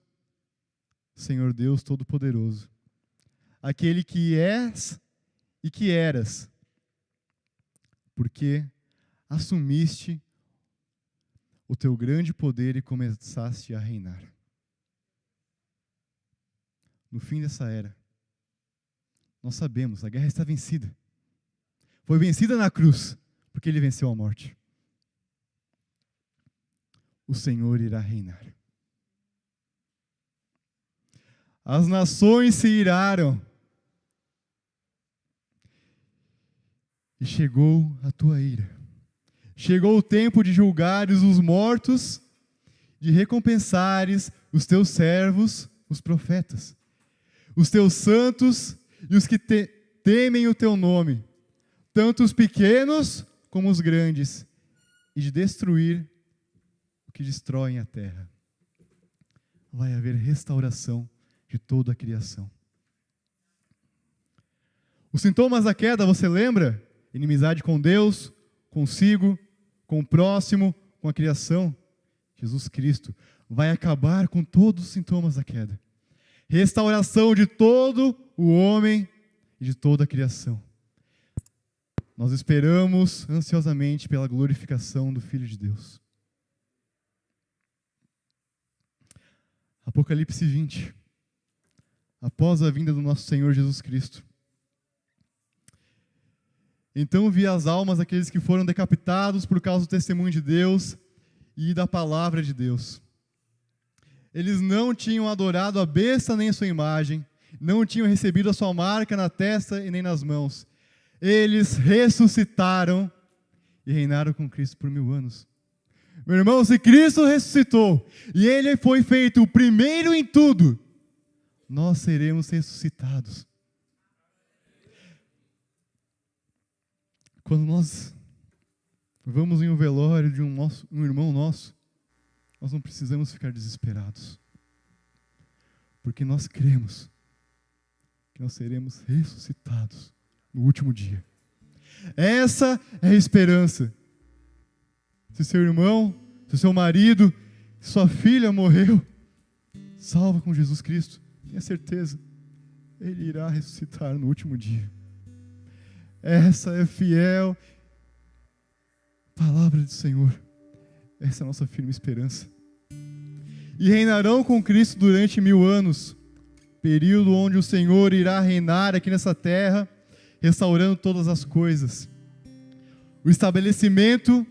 Senhor Deus Todo-Poderoso, aquele que és e que eras, porque assumiste o teu grande poder e começaste a reinar. No fim dessa era, nós sabemos, a guerra está vencida. Foi vencida na cruz, porque ele venceu a morte. O Senhor irá reinar. As nações se iraram. E chegou a tua ira. Chegou o tempo de julgares os mortos, de recompensares os teus servos, os profetas, os teus santos e os que temem o teu nome, tanto os pequenos como os grandes, e de destruir o que destroem a terra. Vai haver restauração de toda a criação. Os sintomas da queda, você lembra? Inimizade com Deus, consigo, com o próximo, com a criação. Jesus Cristo vai acabar com todos os sintomas da queda. Restauração de todo o homem e de toda a criação. Nós esperamos ansiosamente pela glorificação do Filho de Deus. Apocalipse 20. Após a vinda do nosso Senhor Jesus Cristo. Então vi as almas daqueles que foram decapitados por causa do testemunho de Deus e da palavra de Deus. Eles não tinham adorado a besta nem a sua imagem, não tinham recebido a sua marca na testa e nem nas mãos. Eles ressuscitaram e reinaram com Cristo por 1000 anos. Meu irmão, se Cristo ressuscitou e Ele foi feito o primeiro em tudo, nós seremos ressuscitados. Quando nós vamos em um velório de um irmão nosso, nós não precisamos ficar desesperados, porque nós cremos que nós seremos ressuscitados no último dia. Essa é a esperança. Se seu irmão, se seu marido, se sua filha morreu, salva com Jesus Cristo, tenha certeza, Ele irá ressuscitar no último dia. Essa é a fiel palavra do Senhor. Essa é a nossa firme esperança. E reinarão com Cristo durante 1000 anos, período onde o Senhor irá reinar aqui nessa terra, restaurando todas as coisas. O estabelecimento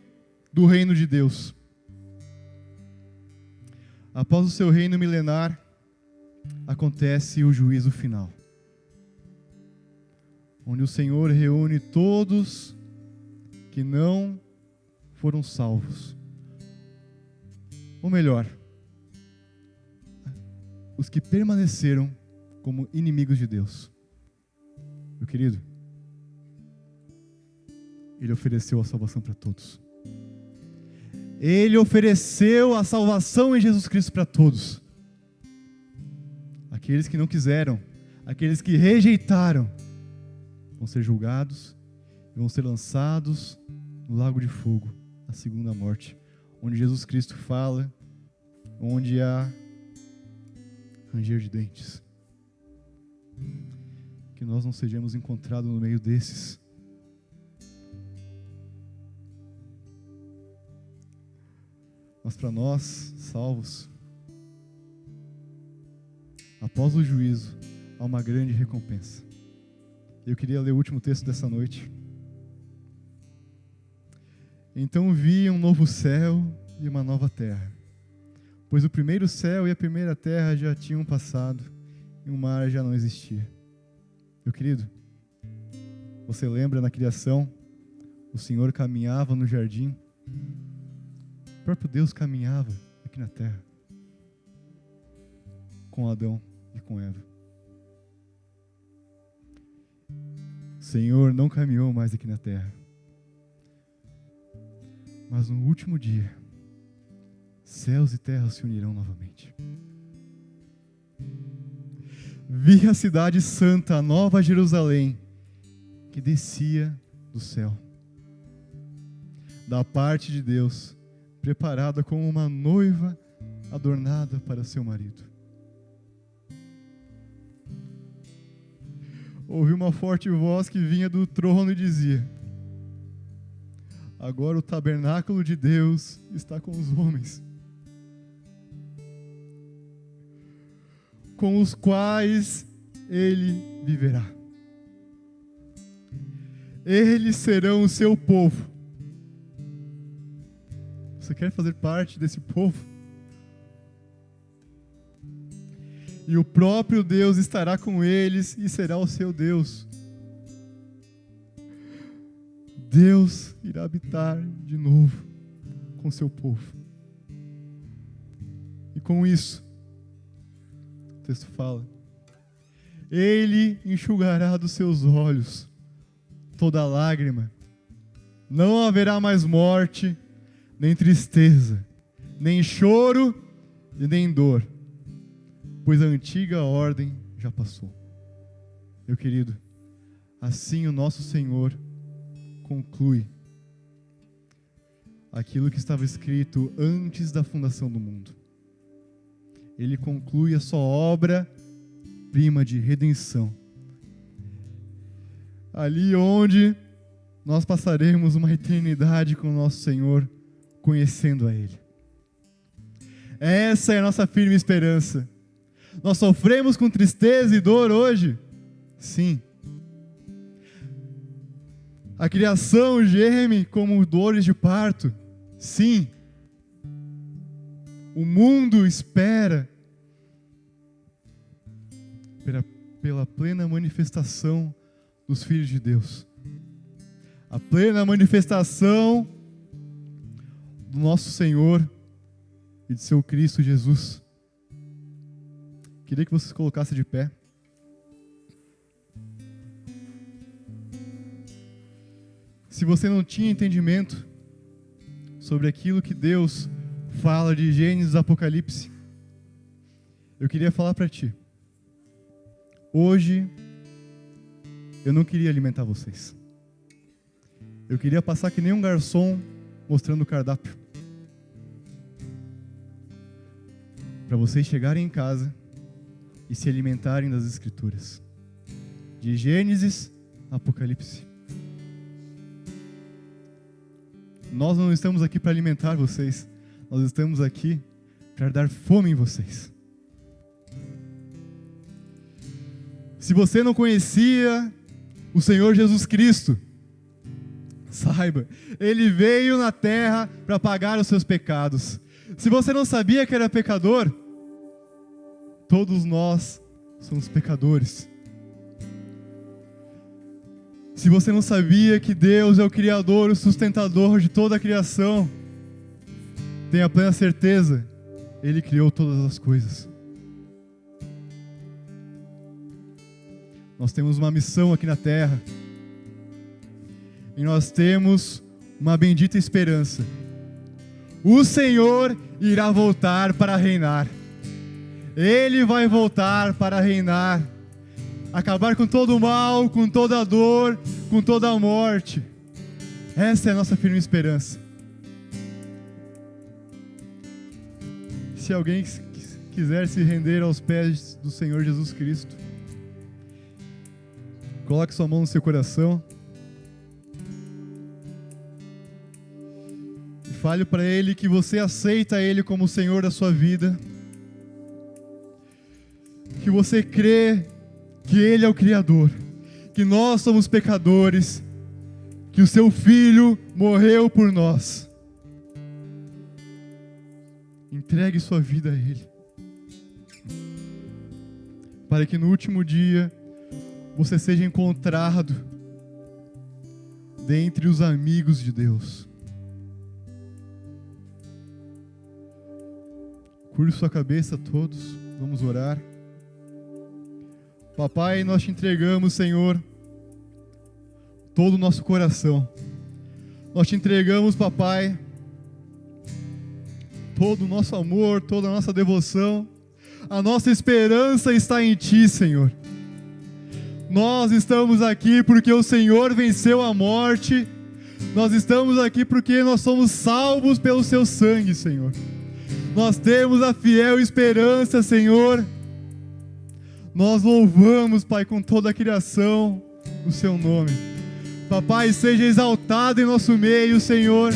do reino de Deus. Após o seu reino milenar, acontece o juízo final, onde o Senhor reúne todos que não foram salvos. Ou melhor, os que permaneceram como inimigos de Deus. Meu querido, Ele ofereceu a salvação para todos. Ele ofereceu a salvação em Jesus Cristo para todos. Aqueles que não quiseram, aqueles que rejeitaram, vão ser julgados e vão ser lançados no lago de fogo, a segunda morte, onde Jesus Cristo fala, onde há ranger de dentes. Que nós não sejamos encontrados no meio desses. Mas para nós, salvos, após o juízo, há uma grande recompensa. Eu queria ler o último texto dessa noite. Então vi um novo céu e uma nova terra, pois o primeiro céu e a primeira terra já tinham passado, e o mar já não existia. Meu querido, você lembra na criação, o Senhor caminhava no jardim, o próprio Deus caminhava aqui na terra, com Adão e com Eva. O Senhor não caminhou mais aqui na terra, mas no último dia, céus e terra se unirão novamente. Vi a cidade santa, a nova Jerusalém, que descia do céu, da parte de Deus, preparada como uma noiva adornada para seu marido. Ouvi uma forte voz que vinha do trono e dizia: agora o tabernáculo de Deus está com os homens, com os quais Ele viverá. Eles serão o seu povo. Você quer fazer parte desse povo? E o próprio Deus estará com eles e será o seu Deus. Deus irá habitar de novo com seu povo. E com isso, o texto fala: Ele enxugará dos seus olhos toda lágrima. Não haverá mais morte, nem tristeza, nem choro e nem dor, pois a antiga ordem já passou. Meu querido, assim o nosso Senhor conclui aquilo que estava escrito antes da fundação do mundo. Ele conclui a sua obra-prima de redenção. Ali onde nós passaremos uma eternidade com o nosso Senhor, conhecendo a Ele. Essa é a nossa firme esperança. Nós sofremos com tristeza e dor hoje? Sim. A criação geme como dores de parto? Sim. O mundo espera pela plena manifestação dos filhos de Deus. A plena manifestação do nosso Senhor e de seu Cristo Jesus. Queria que você se colocasse de pé. se você não tinha entendimento sobre aquilo que Deus fala de Gênesis e Apocalipse, eu queria falar para ti. Hoje, eu não queria alimentar vocês. Eu queria passar que nem um garçom mostrando o cardápio. Para vocês chegarem em casa e se alimentarem das Escrituras. De Gênesis a Apocalipse. Nós não estamos aqui para alimentar vocês. Nós estamos aqui para dar fome em vocês. Se você não conhecia o Senhor Jesus Cristo, saiba, Ele veio na terra para pagar os seus pecados. Se você não sabia que era pecador, todos nós somos pecadores. Se você não sabia que Deus é o Criador, o sustentador de toda a criação, tenha plena certeza, Ele criou todas as coisas. Nós temos uma missão aqui na terra. E nós temos uma bendita esperança. O Senhor irá voltar para reinar. Ele vai voltar para reinar. Acabar com todo o mal, com toda a dor, com toda a morte. Essa é a nossa firme esperança. Se alguém quiser se render aos pés do Senhor Jesus Cristo, coloque sua mão no seu coração e fale para Ele que você aceita Ele como o Senhor da sua vida, que você crê que Ele é o Criador, que nós somos pecadores, que o Seu Filho morreu por nós. Entregue sua vida a Ele, para que no último dia você seja encontrado dentre os amigos de Deus. Curve sua cabeça todos, vamos orar. Papai, nós te entregamos, Senhor, todo o nosso coração. Nós te entregamos, Papai, todo o nosso amor, toda a nossa devoção. A nossa esperança está em Ti, Senhor. Nós estamos aqui porque o Senhor venceu a morte. Nós estamos aqui porque nós somos salvos pelo Seu sangue, Senhor. Nós temos a fiel esperança, Senhor. Nós louvamos, Pai, com toda a criação, o Seu nome. Papai, seja exaltado em nosso meio, Senhor.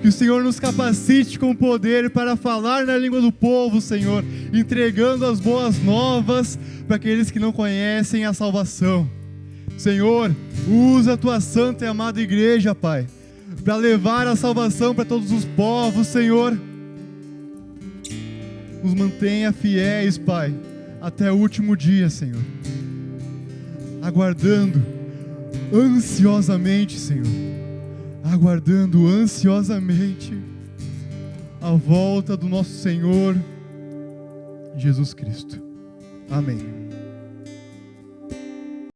Que o Senhor nos capacite com poder para falar na língua do povo, Senhor, entregando as boas novas para aqueles que não conhecem a salvação. Senhor, usa a Tua santa e amada igreja, Pai, para levar a salvação para todos os povos, Senhor. Nos mantenha fiéis, Pai, até o último dia, Senhor. Aguardando ansiosamente, Senhor. Aguardando ansiosamente a volta do nosso Senhor Jesus Cristo. Amém.